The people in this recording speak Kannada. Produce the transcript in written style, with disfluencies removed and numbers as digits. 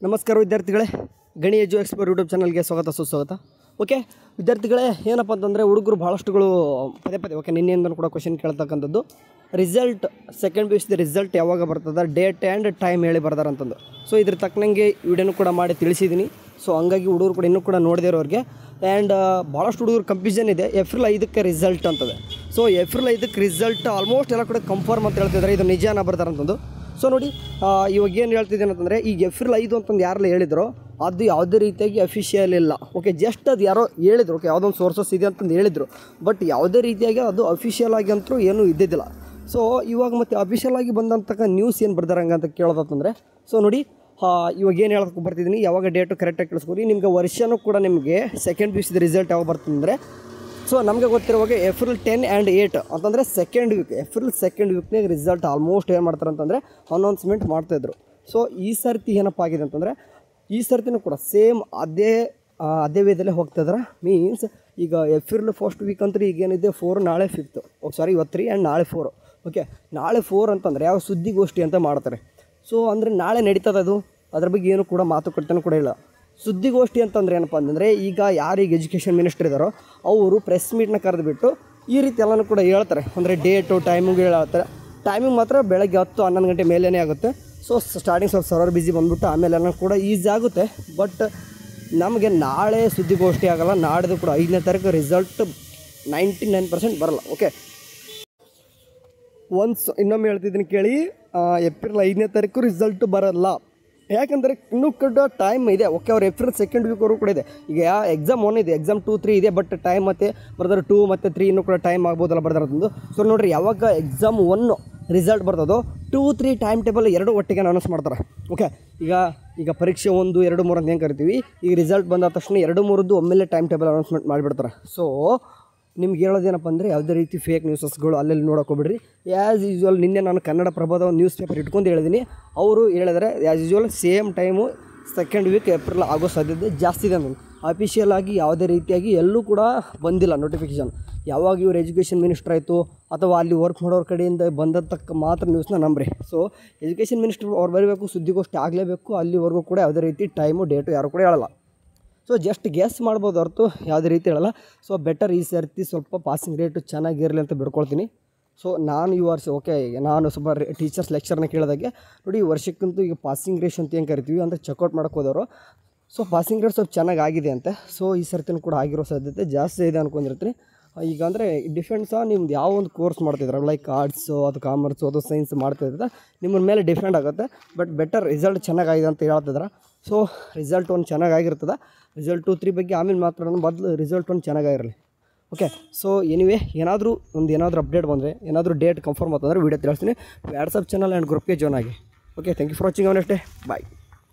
ನಮಸ್ಕಾರ ವಿದ್ಯಾರ್ಥಿಗಳೇ, ಗಣಿ ಎಜು ಎಕ್ಸ್ಪರ್ಟ್ ಯೂಟ್ಯೂಬ್ ಚಾನಲ್ಗೆ ಸ್ವಾಗತ ಸುಸ್ವಾಗತ. ಓಕೆ ವಿದ್ಯಾರ್ಥಿಗಳೇ, ಏನಪ್ಪ ಅಂತಂದರೆ ಹುಡುಗರು ಭಾಳಷ್ಟುಗಳು ಪದೇ ಓಕೆ ನಿನ್ನೆಯಿಂದ ಕೂಡ ಕ್ವಶನ್ ಕೇಳ್ತಕ್ಕಂಥದ್ದು. Result second P U C result ಯಾವಾಗ ಬರ್ತದೆ, ಡೇಟ್ ಆ್ಯಂಡ್ ಟೈಮ್ ಹೇಳಿ ಬರ್ದಾರಂತಂದು. ಸೊ ಇದ್ರ ತಕ್ಕನಂಗೆ ವಿಡಿಯೋನು ಕೂಡ ಮಾಡಿ ತಿಳಿಸಿದ್ದೀನಿ. ಸೊ ಹಂಗಾಗಿ ಹುಡುಗರು ಕೂಡ ಇನ್ನೂ ಕೂಡ ನೋಡಿದೆ ಅವ್ರಿಗೆ. ಆ್ಯಂಡ್ ಭಾಳಷ್ಟು ಹುಡುಗರು ಕನ್ಫ್ಯೂಷನ್ ಇದೆ. ಏಪ್ರಿಲ್ 5ಕ್ಕೆ ರಿಸಲ್ಟ್ ಅಂತದೆ. ಸೊ ಏಪ್ರಿಲ್ 5ಕ್ಕೆ ರಿಸಲ್ಟ್ ಆಲ್ಮೋಸ್ಟ್ ಎಲ್ಲ ಕೂಡ ಕನ್ಫರ್ಮ್ ಅಂತ ಹೇಳ್ತಿದ್ದಾರೆ. ಇದು ನಿಜಾನ ಬರ್ದಾರಂತಂದು. ಸೊ ನೋಡಿ, ಇವಾಗ ಏನು ಹೇಳ್ತಿದ್ದೇನೆ ಅಂತಂದರೆ, ಈಗ ಏಪ್ರಿಲ್ 5 ಅಂತಂದು ಯಾರೆಲ್ಲ ಹೇಳಿದ್ರು ಅದು ಯಾವುದೇ ರೀತಿಯಾಗಿ ಅಫಿಷಿಯಲ್ ಇಲ್ಲ. ಓಕೆ, ಜಸ್ಟ್ ಅದು ಯಾರೋ ಹೇಳಿದ್ರು, ಓಕೆ ಯಾವುದೊಂದು ಸೋರ್ಸಸ್ ಇದೆ ಅಂತಂದು ಹೇಳಿದರು. ಬಟ್ ಯಾವುದೇ ರೀತಿಯಾಗಿ ಅದು ಅಫಿಷಿಯಲ್ ಆಗಿ ಅಂತೂ ಏನೂ ಇದ್ದಿದ್ದಿಲ್ಲ. ಸೊ ಇವಾಗ ಮತ್ತೆ ಅಫಿಷಿಯಲ್ ಆಗಿ ಬಂದಂತಕ್ಕ ನ್ಯೂಸ್ ಏನು ಬರ್ದಾರಂಗೆ ಅಂತ ಕೇಳೋದಂತಂದರೆ, ಸೊ ನೋಡಿ ಇವಾಗ ಏನು ಹೇಳೋದಕ್ಕೆ ಬರ್ತಿದ್ದೀನಿ, ಯಾವಾಗ ಡೇಟು ಕರೆಕ್ಟಾಗಿ ಕೇಳಿಸ್ಕೊಡಿ. ನಿಮಗೆ ವರ್ಷನೂ ಕೂಡ ನಿಮಗೆ second P U C result ಯಾವಾಗ ಬರ್ತಂದರೆ, ಸೊ ನಮಗೆ ಗೊತ್ತಿರುವಾಗ ಏಪ್ರಿಲ್ 10 ಆ್ಯಂಡ್ 8 ಅಂತಂದರೆ ಸೆಕೆಂಡ್ ವೀಕ್, ಏಪ್ರಿಲ್ ಸೆಕೆಂಡ್ ವೀಕ್ನಾಗ ರಿಸಲ್ಟ್ ಆಲ್ಮೋಸ್ಟ್ ಏನು ಮಾಡ್ತಾರೆ ಅಂತಂದರೆ ಅನೌನ್ಸ್ಮೆಂಟ್ ಮಾಡ್ತಾಯಿದ್ರು. ಸೊ ಈ ಸರ್ತಿ ಏನಪ್ಪ ಆಗಿದೆ ಅಂತಂದರೆ, ಈ ಸರ್ತಿನೂ ಕೂಡ ಸೇಮ್ ಅದೇ ವೇದಲ್ಲೇ ಹೋಗ್ತಾಯಿದ್ರೆ. ಮೀನ್ಸ್ ಈಗ ಏಪ್ರಿಲ್ ಫಸ್ಟ್ ವೀಕ್ ಅಂತ ಈಗೇನಿದೆ 4, ನಾಳೆ 5th, ಇವತ್ತು 3 ಆ್ಯಂಡ್ ನಾಳೆ 4. ಓಕೆ, ನಾಳೆ 4 ಅಂತಂದರೆ ಯಾವ ಸುದ್ದಿಗೋಷ್ಠಿ ಅಂತ ಮಾಡ್ತಾರೆ. ಸೊ ಅಂದರೆ ನಾಳೆ ನಡೀತದೆ ಅದು, ಅದ್ರ ಬಗ್ಗೆ ಏನು ಕೂಡ ಮಾತುಕತೆನೂ ಕೂಡ ಇಲ್ಲ. ಸುದ್ದಿಗೋಷ್ಠಿ ಅಂತಂದರೆ ಏನಪ್ಪ ಅಂತಂದರೆ, ಈಗ ಯಾರಿಗೆ ಎಜುಕೇಷನ್ ಮಿನಿಸ್ಟರ್ ಇದ್ದಾರೋ ಅವರು ಪ್ರೆಸ್ ಮೀಟ್ನ ಕರೆದುಬಿಟ್ಟು ಈ ರೀತಿ ಎಲ್ಲನೂ ಕೂಡ ಹೇಳ್ತಾರೆ. ಅಂದರೆ ಡೇಟು ಟೈಮಿಂಗ್ ಹೇಳ್ತಾರೆ. ಟೈಮಿಂಗ್ ಮಾತ್ರ ಬೆಳಗ್ಗೆ 10-11 ಗಂಟೆ ಮೇಲೇ ಆಗುತ್ತೆ. ಸೊ ಸ್ಟಾರ್ಟಿಂಗ್ ಸ್ವಲ್ಪ ಸರ್ವರ್ ಬಿಸಿ ಬಂದುಬಿಟ್ಟು ಆಮೇಲೆ ಎಲ್ಲ ಕೂಡ ಈಸಿ ಆಗುತ್ತೆ. ಬಟ್ ನಮಗೆ ನಾಳೆ ಸುದ್ದಿಗೋಷ್ಠಿ ಆಗೋಲ್ಲ. ನಾಡ್ದು ಕೂಡ 5ನೇ ತಾರೀಕು ರಿಸಲ್ಟ್ 99% ಬರೋಲ್ಲ. ಓಕೆ, ಇನ್ನೊಮ್ಮೆ ಹೇಳ್ತಿದ್ದೀನಿ ಕೇಳಿ, ಏಪ್ರಿಲ್ 5ನೇ ತಾರೀಕು ರಿಸಲ್ಟ್ ಬರೋಲ್ಲ. ಯಾಕಂದರೆ ಇನ್ನೂ ಕೂಡ ಟೈಮ್ ಇದೆ. ಓಕೆ, ಅವ್ರು ಏಪ್ರಿಲ್ ಸೆಕೆಂಡ್ ವೀಕ್ವರೆಗೂ ಕೂಡ ಇದೆ. ಈಗ ಎಕ್ಸಾಮ್ 1 ಇದೆ, ಎಕ್ಸಾಮ್ 2, 3 ಇದೆ. ಬಟ್ ಟೈಮ್ ಮತ್ತು ಬರ್ದಾರೆ 2 ಮತ್ತು 3 ಇನ್ನೂ ಕೂಡ ಟೈಮ್ ಆಗ್ಬೋದಲ್ಲ ಬರ್ದಾರಂದು. ಸೊ ನೋಡಿರಿ, ಯಾವಾಗ ಎಕ್ಸಾಮ್ 1 ರಿಸಲ್ಟ್ ಬರ್ತದೋ 2, 3 ಟೈಮ್ ಟೇಬಲ್ ಎರಡು ಒಟ್ಟಿಗೆ ಅನೌನ್ಸ್ ಮಾಡ್ತಾರೆ. ಓಕೆ, ಈಗ ಪರೀಕ್ಷೆ 1, 2, 3 ಅಂತ ಹೆಂಗೆ ಕರಿತೀವಿ, ಈಗ ರಿಸಲ್ಟ್ ಬಂದ ತಕ್ಷಣ 2, 3 ಒಮ್ಮೆಲೆ ಟೈಮ್ ಟೇಬಲ್ ಅನೌನ್ಸ್ಮೆಂಟ್ ಮಾಡಿಬಿಡ್ತಾರೆ. ಸೊ ನಿಮ್ಗೆ ಹೇಳೋದೇನಪ್ಪ ಅಂದರೆ, ಯಾವುದೇ ರೀತಿ ಫೇಕ್ ನ್ಯೂಸಸ್ಗಳು ಅಲ್ಲೆಲ್ಲಿ ನೋಡೋಕೆ ಹೋಗ್ಬಿಡ್ರಿ. ಆ್ಯಸ್ ಯೂಶ್ವಲ್ ನಿನ್ನೆ ನಾನು ಕನ್ನಡ ಪ್ರಭಾದ ಒಂದು ನ್ಯೂಸ್ ಪೇಪರ್ ಇಟ್ಕೊಂಡು ಹೇಳಿದ್ದೀನಿ. ಅವರು ಹೇಳಿದರೆ as usual same time second week April ಆಗೋ ಸಾಧ್ಯತೆ ಜಾಸ್ತಿ ಇದೆ ಅನ್ನೋದು. ಅಫಿಷಿಯಲ್ ಆಗಿ ಯಾವುದೇ ರೀತಿಯಾಗಿ ಎಲ್ಲೂ ಕೂಡ ಬಂದಿಲ್ಲ ನೋಟಿಫಿಕೇಷನ್. ಯಾವಾಗ ಇವರು ಎಜುಕೇಷನ್ ಮಿನಿಸ್ಟರ್ ಆಯಿತು ಅಥವಾ ಅಲ್ಲಿ ವರ್ಕ್ ಮಾಡೋರ ಕಡೆಯಿಂದ ಬಂದದ್ದಕ್ಕೆ ಮಾತ್ರ ನ್ಯೂಸ್ನ ನಂಬ್ರಿ. ಸೊ ಎಜುಕೇಷನ್ ಮಿನಿಸ್ಟರ್ ಅವ್ರು ಬರಬೇಕು, ಸುದ್ದಿಗೋಷ್ಠಿ ಆಗಲೇಬೇಕು. ಅಲ್ಲಿವರೆಗೂ ಕೂಡ ಯಾವುದೇ ರೀತಿ ಟೈಮು ಡೇಟು ಯಾರು ಕೂಡ ಹೇಳಲ್ಲ. ಸೊ ಜಸ್ಟ್ ಗೆಸ್ ಮಾಡ್ಬೋದು ಹೊರತು ಯಾವುದೇ ರೀತಿ ಹೇಳಲ್ಲ. ಸೊ ಬೆಟರ್ ಈ ಸರ್ತಿ ಸ್ವಲ್ಪ ಪಾಸಿಂಗ್ ರೇಟು ಚೆನ್ನಾಗಿರಲಿ ಅಂತ ಬಿಡ್ಕೊಳ್ತೀನಿ. ಸೊ ನಾನು ಈ ವರ್ಷ ನಾನು ಸ್ವಲ್ಪ ಟೀಚರ್ಸ್ ಲೆಕ್ಚರ್ನ ಕೇಳಿದಾಗೆ ನೋಡಿ, ಈ ವರ್ಷಕ್ಕಂತೂ ಈಗ ಪಾಸಿಂಗ್ ರೇಟ್ ಅಂತ ಏನು ಕರಿತೀವಿ ಅಂದರೆ ಚೆಕ್ಔಟ್ ಮಾಡೋಕ್ಕೆ ಹೋದವರು. ಸೊ ಪಾಸಿಂಗ್ ರೇಟ್ ಸ್ವಲ್ಪ ಚೆನ್ನಾಗಿದೆ ಅಂತೆ. ಸೊ ಈ ಸರ್ತಿನೂ ಕೂಡ ಆಗಿರೋ ಸಾಧ್ಯತೆ ಜಾಸ್ತಿ ಇದೆ ಅನ್ಕೊಂಡಿರ್ತೀನಿ. ಈಗ ಅಂದರೆ ಡಿಫೆಂಡ್ಸ್ ನಿಮ್ದು ಯಾವ ಒಂದು ಕೋರ್ಸ್ ಮಾಡ್ತಿದ್ರೆ, ಲೈಕ್ ಆರ್ಟ್ಸು ಅದು ಕಾಮರ್ಸು ಅದು ಸೈನ್ಸ್ ಮಾಡ್ತಿದ್ರೆ ನಿಮ್ಮ ಮೇಲೆ ಡಿಫೆಂಡ್ ಆಗುತ್ತೆ. ಬಟ್ ಬೆಟರ್ ರಿಸಲ್ಟ್ ಚೆನ್ನಾಗಿದೆ ಅಂತ ಹೇಳ್ತಿದ್ರೆ. ಸೊ ರಿಸಲ್ಟ್ ಒಂದು ಚೆನ್ನಾಗಿರ್ತದೆ. ರಿಸಲ್ಟ್ 2, 3 ಬಗ್ಗೆ ಆಮೇಲೆ ಮಾತ್ರ ಬದಲು ರಿಸಲ್ಟ್ ಒಂದು ಚೆನ್ನಾಗಿರಲಿ. ಓಕೆ, ಸೊ ಎನಿವೇ ಏನಾದರೂ ಅಪ್ಡೇಟ್ ಬಂದರೆ, ಏನಾದರೂ ಡೇಟ್ ಕನ್ಫರ್ಮ್ ಅಂತಂದರೆ ವೀಡಿಯೋ ತಿಳಿಸ್ತೀನಿ. ವಾಟ್ಸಪ್ ಚಾನಲ್ ಆ್ಯಂಡ್ ಗ್ರೂಪ್ಗೆ ಜಾಯ್ನ್ ಆಗಿ. Okay, thank you for watching. ಅವನಷ್ಟೇ, ಬಾಯ್.